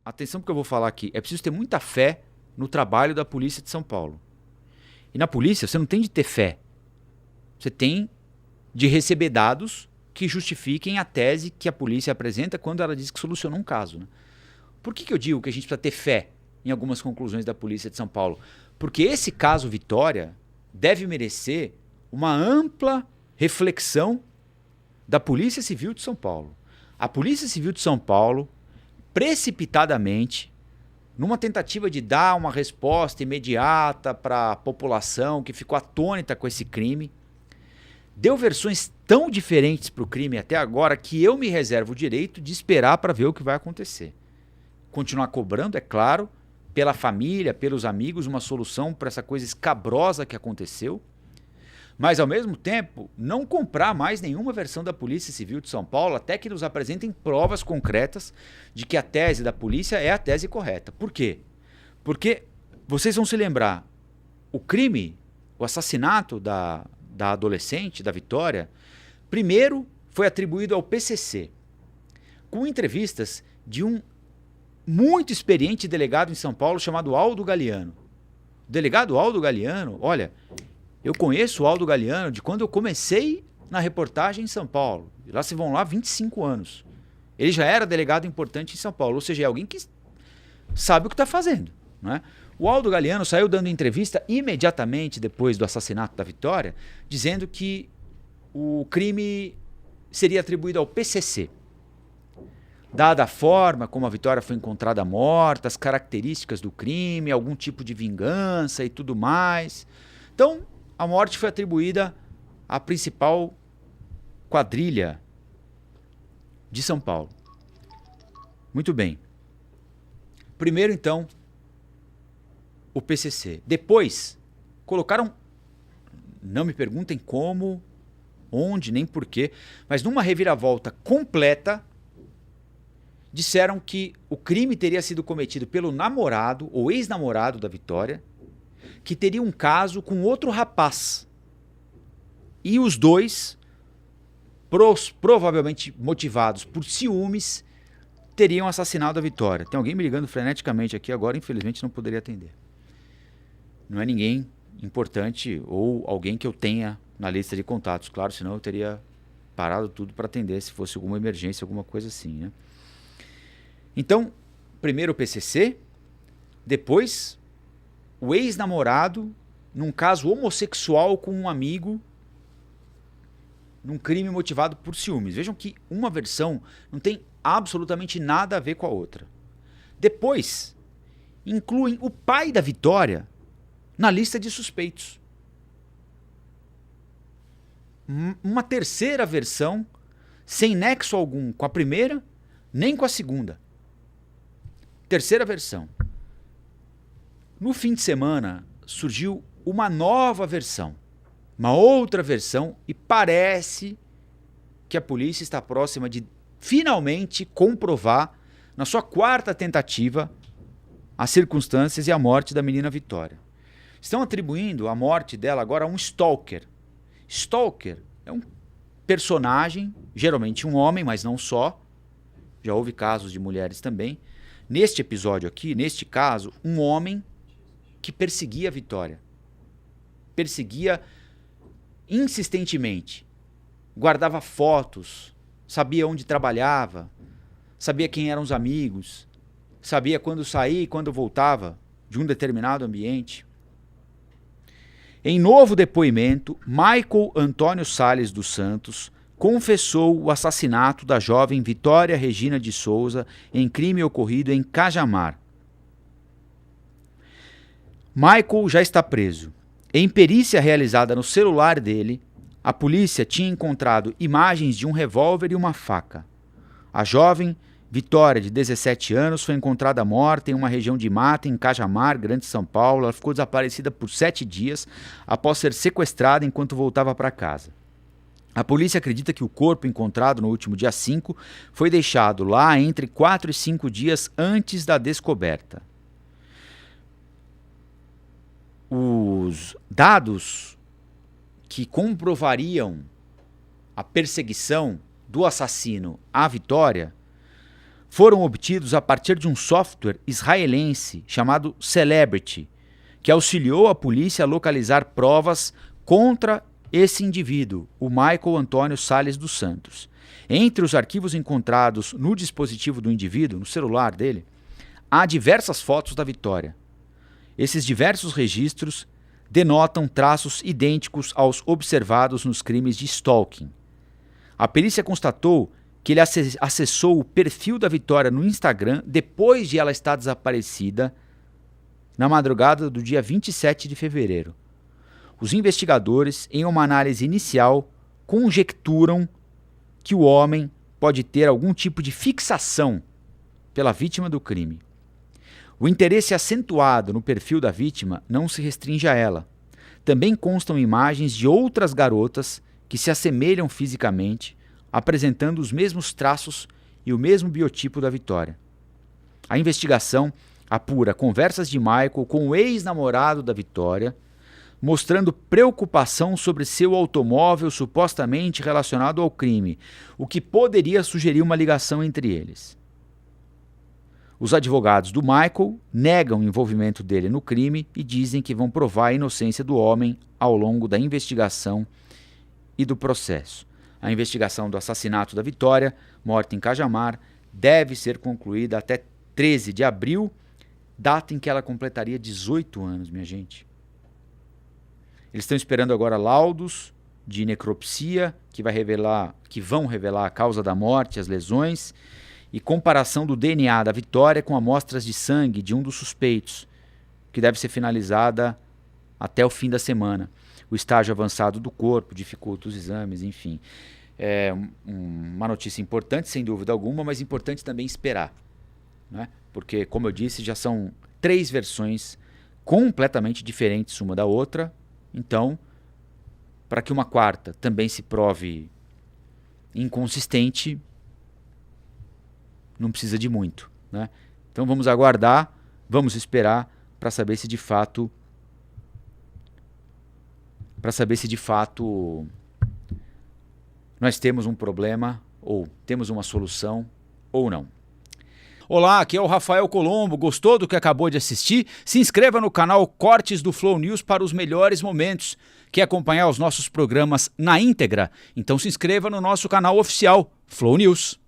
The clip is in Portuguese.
atenção porque eu vou falar aqui, é preciso ter muita fé no trabalho da Polícia de São Paulo. E na polícia você não tem de ter fé. Você tem de receber dados que justifiquem a tese que a polícia apresenta quando ela diz que solucionou um caso. Né? Por que eu digo que a gente precisa ter fé em algumas conclusões da Polícia de São Paulo? Porque esse caso Vitória deve merecer uma ampla reflexão da Polícia Civil de São Paulo. A Polícia Civil de São Paulo, precipitadamente, numa tentativa de dar uma resposta imediata para a população que ficou atônita com esse crime, deu versões tão diferentes para o crime até agora que eu me reservo o direito de esperar para ver o que vai acontecer. Continuar cobrando, é claro, pela família, pelos amigos, uma solução para essa coisa escabrosa que aconteceu, mas ao mesmo tempo não comprar mais nenhuma versão da Polícia Civil de São Paulo até que nos apresentem provas concretas de que a tese da polícia é a tese correta. Por quê? Porque vocês vão se lembrar, o crime, o assassinato da adolescente, da Vitória, primeiro foi atribuído ao PCC, com entrevistas de um muito experiente delegado em São Paulo chamado Aldo Galiano. O delegado Aldo Galiano, olha, eu conheço o Aldo Galiano de quando eu comecei na reportagem em São Paulo. Lá se vão lá 25 anos. Ele já era delegado importante em São Paulo, ou seja, é alguém que sabe o que está fazendo. Não é? O Aldo Galiano saiu dando entrevista imediatamente depois do assassinato da Vitória, dizendo que o crime seria atribuído ao PCC. Dada a forma como a Vitória foi encontrada morta, as características do crime, algum tipo de vingança e tudo mais. Então, a morte foi atribuída à principal quadrilha de São Paulo. Muito bem. Primeiro, então, o PCC. Depois, colocaram, não me perguntem como, onde, nem porquê, mas numa reviravolta completa, disseram que o crime teria sido cometido pelo namorado ou ex-namorado da Vitória, que teria um caso com outro rapaz. E os dois, provavelmente motivados por ciúmes, teriam assassinado a Vitória. Tem alguém me ligando freneticamente aqui agora, infelizmente não poderia atender. Não é ninguém importante ou alguém que eu tenha na lista de contatos, claro, senão eu teria parado tudo para atender se fosse alguma emergência, alguma coisa assim, né? Então, primeiro o PCC, depois o ex-namorado, num caso homossexual com um amigo, num crime motivado por ciúmes. Vejam que uma versão não tem absolutamente nada a ver com a outra. Depois, incluem o pai da Vitória na lista de suspeitos. Uma terceira versão, sem nexo algum com a primeira, nem com a segunda. Terceira versão. No fim de semana, surgiu uma nova versão, uma outra versão, e parece que a polícia está próxima de finalmente comprovar, na sua quarta tentativa, as circunstâncias e a morte da menina Vitória. Estão atribuindo a morte dela agora a um stalker. Stalker é um personagem, geralmente um homem, mas não só. Já houve casos de mulheres também. Neste episódio aqui, neste caso, um homem que perseguia a Vitória. Perseguia insistentemente. Guardava fotos, sabia onde trabalhava, sabia quem eram os amigos, sabia quando saía e quando voltava de um determinado ambiente. Em novo depoimento, Michael Antônio Salles dos Santos confessou o assassinato da jovem Vitória Regina de Souza em crime ocorrido em Cajamar. Michael já está preso. Em perícia realizada no celular dele, a polícia tinha encontrado imagens de um revólver e uma faca. A jovem Vitória, de 17 anos, foi encontrada morta em uma região de mata em Cajamar, Grande São Paulo. Ela ficou desaparecida por 7 dias após ser sequestrada enquanto voltava para casa. A polícia acredita que o corpo encontrado no último dia 5 foi deixado lá entre 4 e 5 dias antes da descoberta. Os dados que comprovariam a perseguição do assassino à Vitória foram obtidos a partir de um software israelense chamado Celebrity, que auxiliou a polícia a localizar provas contra esse indivíduo, o Michael Antônio Salles dos Santos. Entre os arquivos encontrados no dispositivo do indivíduo, no celular dele, há diversas fotos da Vitória. Esses diversos registros denotam traços idênticos aos observados nos crimes de stalking. A perícia constatou que ele acessou o perfil da Vitória no Instagram depois de ela estar desaparecida na madrugada do dia 27 de fevereiro. Os investigadores, em uma análise inicial, conjecturam que o homem pode ter algum tipo de fixação pela vítima do crime. O interesse acentuado no perfil da vítima não se restringe a ela. Também constam imagens de outras garotas que se assemelham fisicamente, apresentando os mesmos traços e o mesmo biotipo da Vitória. A investigação apura conversas de Michael com o ex-namorado da Vitória, mostrando preocupação sobre seu automóvel supostamente relacionado ao crime, o que poderia sugerir uma ligação entre eles. Os advogados do Michael negam o envolvimento dele no crime e dizem que vão provar a inocência do homem ao longo da investigação e do processo. A investigação do assassinato da Vitória, morta em Cajamar, deve ser concluída até 13 de abril, data em que ela completaria 18 anos, minha gente. Eles estão esperando agora laudos de necropsia que vão revelar a causa da morte, as lesões, e comparação do DNA da Vitória com amostras de sangue de um dos suspeitos, que deve ser finalizada até o fim da semana. O estágio avançado do corpo dificulta os exames, enfim. É uma notícia importante, sem dúvida alguma, mas importante também esperar, né? Porque, como eu disse, já são 3 versões completamente diferentes uma da outra. Então, para que uma quarta também se prove inconsistente, não precisa de muito, né? Então vamos aguardar, vamos esperar para saber se de fato nós temos um problema ou temos uma solução ou não. Olá, aqui é o Rafael Colombo. Gostou do que acabou de assistir? Se inscreva no canal Cortes do Flow News para os melhores momentos. Quer acompanhar os nossos programas na íntegra? Então se inscreva no nosso canal oficial, Flow News.